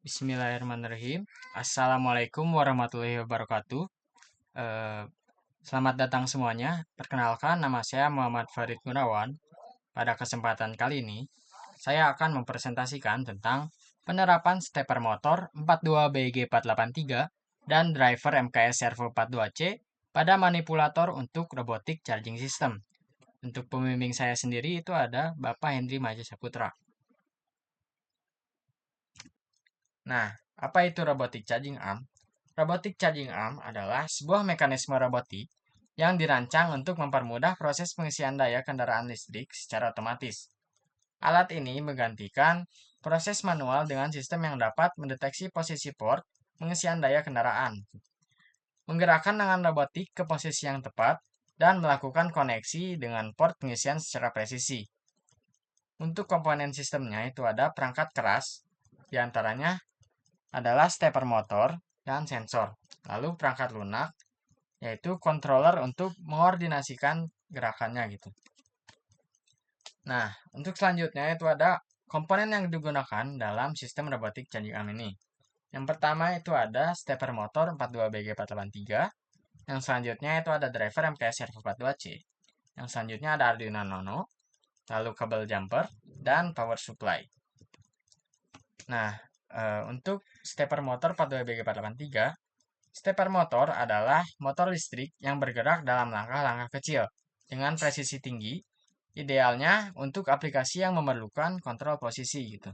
Bismillahirrahmanirrahim. Assalamualaikum warahmatullahi wabarakatuh. Eh, Selamat datang semuanya. Perkenalkan, nama saya Muhammad Farid Gunawan. Pada kesempatan kali ini, saya akan mempresentasikan tentang penerapan stepper motor 42BG483 dan driver MKS Servo 42C pada manipulator untuk robotic charging system. Untuk pembimbing saya sendiri itu ada Bapak Hendri Maja Saputra. Nah, apa itu robotic charging arm? Robotic charging arm adalah sebuah mekanisme robotik yang dirancang untuk mempermudah proses pengisian daya kendaraan listrik secara otomatis. Alat ini menggantikan proses manual dengan sistem yang dapat mendeteksi posisi port pengisian daya kendaraan, menggerakkan tangan robotik ke posisi yang tepat, dan melakukan koneksi dengan port pengisian secara presisi. Untuk komponen sistemnya itu ada perangkat keras, diantaranya adalah stepper motor dan sensor. Lalu perangkat lunak, yaitu controller untuk mengordinasikan gerakannya gitu. Nah, untuk selanjutnya itu ada komponen yang digunakan dalam sistem robotik charging arm ini. Yang pertama itu ada stepper motor 42BG483. Yang selanjutnya itu ada driver MKS Servo 42C. Yang selanjutnya ada Arduino Nano, lalu kabel jumper, dan power supply. Nah, untuk stepper motor 42BG483, stepper motor adalah motor listrik yang bergerak dalam langkah-langkah kecil dengan presisi tinggi, idealnya untuk aplikasi yang memerlukan kontrol posisi gitu.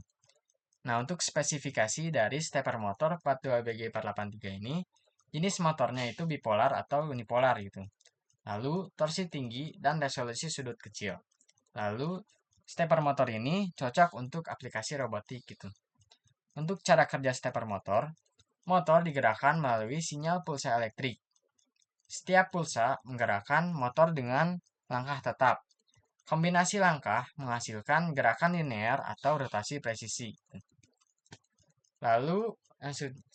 Nah, untuk spesifikasi dari stepper motor 42BG483 ini, jenis motornya itu bipolar atau unipolar gitu. Lalu torsi tinggi dan resolusi sudut kecil. Lalu stepper motor ini cocok untuk aplikasi robotik gitu. Untuk cara kerja stepper motor, motor digerakkan melalui sinyal pulsa elektrik. Setiap pulsa menggerakkan motor dengan langkah tetap. Kombinasi langkah menghasilkan gerakan linear atau rotasi presisi. Lalu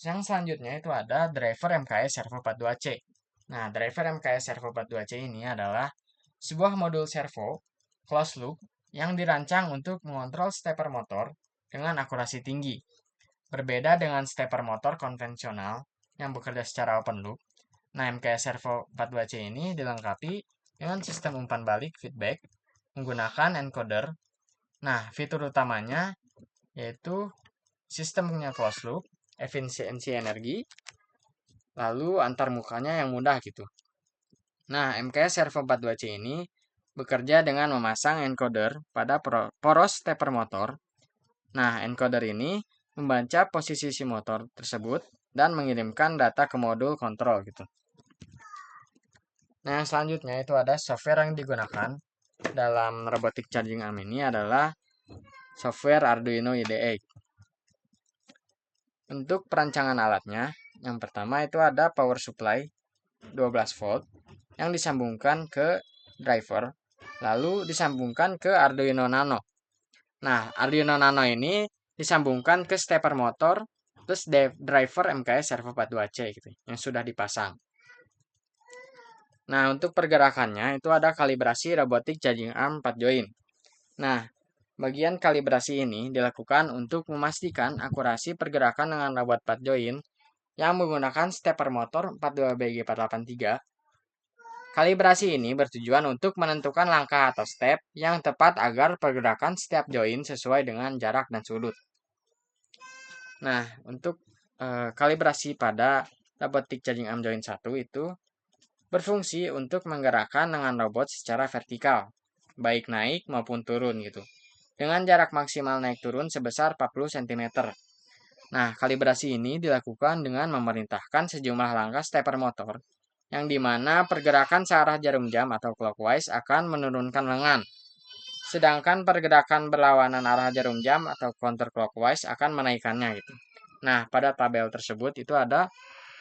yang selanjutnya itu ada driver MKS Servo 42C. Nah, driver MKS Servo 42C ini adalah sebuah modul servo closed loop yang dirancang untuk mengontrol stepper motor dengan akurasi tinggi. Berbeda dengan stepper motor konvensional yang bekerja secara open loop, nah MKS Servo 42C ini dilengkapi dengan sistem umpan balik feedback menggunakan encoder. Nah, fitur utamanya yaitu sistemnya closed loop, efisiensi energi, lalu antar mukanya yang mudah gitu. Nah, MKS Servo 42C ini bekerja dengan memasang encoder pada poros stepper motor. Nah, encoder ini membaca posisi si motor tersebut dan mengirimkan data ke modul kontrol gitu. Nah, yang selanjutnya itu ada software yang digunakan dalam robotic charging arm ini adalah software Arduino IDE. Untuk perancangan alatnya, yang pertama itu ada power supply 12 volt yang disambungkan ke driver, lalu disambungkan ke Arduino Nano. Nah, Arduino Nano ini disambungkan ke stepper motor plus driver MKS Servo 42C gitu, yang sudah dipasang. Nah, untuk pergerakannya itu ada kalibrasi robotic charging arm 4 join. Nah, bagian kalibrasi ini dilakukan untuk memastikan akurasi pergerakan dengan robot 4 join yang menggunakan stepper motor 42BG483. Kalibrasi ini bertujuan untuk menentukan langkah atau step yang tepat agar pergerakan setiap join sesuai dengan jarak dan sudut. Nah, untuk kalibrasi pada robotic charging arm join 1 itu berfungsi untuk menggerakkan lengan robot secara vertikal, baik naik maupun turun gitu, dengan jarak maksimal naik turun sebesar 40 cm. Nah, kalibrasi ini dilakukan dengan memerintahkan sejumlah langkah stepper motor, yang dimana pergerakan searah jarum jam atau clockwise akan menurunkan lengan, sedangkan pergerakan berlawanan arah jarum jam atau counterclockwise akan menaikkannya gitu. Nah, pada tabel tersebut itu ada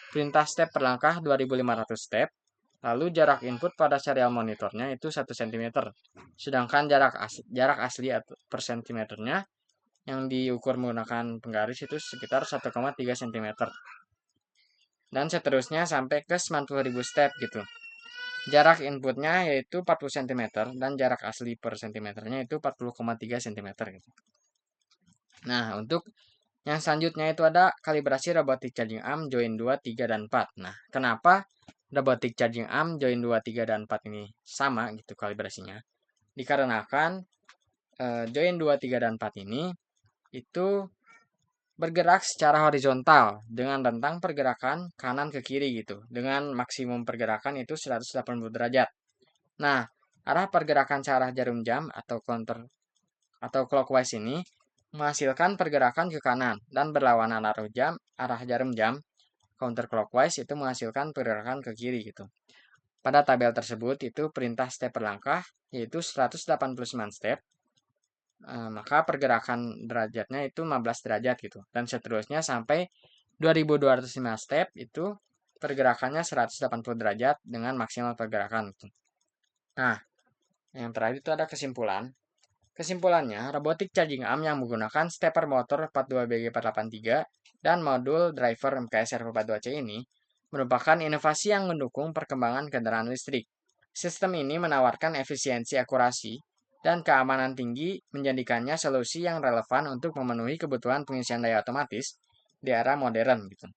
perintah step per langkah 2500 step, lalu jarak input pada serial monitornya itu 1 cm, sedangkan jarak asli per sentimeternya yang diukur menggunakan penggaris itu sekitar 1,3 cm. Dan seterusnya sampai ke 90.000 step gitu. Jarak inputnya yaitu 40 cm dan jarak asli per sentimeternya itu 40,3 cm gitu. Nah, untuk Yang selanjutnya itu ada kalibrasi robotic charging arm join 2, 3, dan 4. Nah, kenapa robotic charging arm join 2, 3, dan 4 ini sama gitu kalibrasinya? Dikarenakan join 2, 3, dan 4 ini itu bergerak secara horizontal dengan rentang pergerakan kanan ke kiri gitu. Dengan maksimum pergerakan itu 180 derajat. Nah, arah pergerakan searah jarum jam atau counter atau clockwise ini menghasilkan pergerakan ke kanan dan berlawanan arah jarum jam counterclockwise itu menghasilkan pergerakan ke kiri gitu. Pada tabel tersebut itu perintah step per langkah yaitu 189 step. Maka pergerakan derajatnya itu 15 derajat gitu. Dan seterusnya sampai 2205 step itu pergerakannya 180 derajat dengan maksimal pergerakan gitu. Nah, yang terakhir itu ada kesimpulan. Kesimpulannya, robotic charging arm yang menggunakan stepper motor 42BG483 dan modul driver MKS R42C ini merupakan inovasi yang mendukung perkembangan kendaraan listrik. Sistem ini menawarkan efisiensi akurasi dan keamanan tinggi menjadikannya solusi yang relevan untuk memenuhi kebutuhan pengisian daya otomatis di era modern gitu.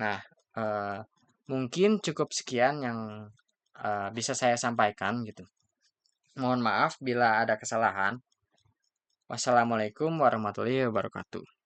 Nah, eh, mungkin cukup sekian yang bisa saya sampaikan gitu. Mohon maaf bila ada kesalahan. Wassalamualaikum warahmatullahi wabarakatuh.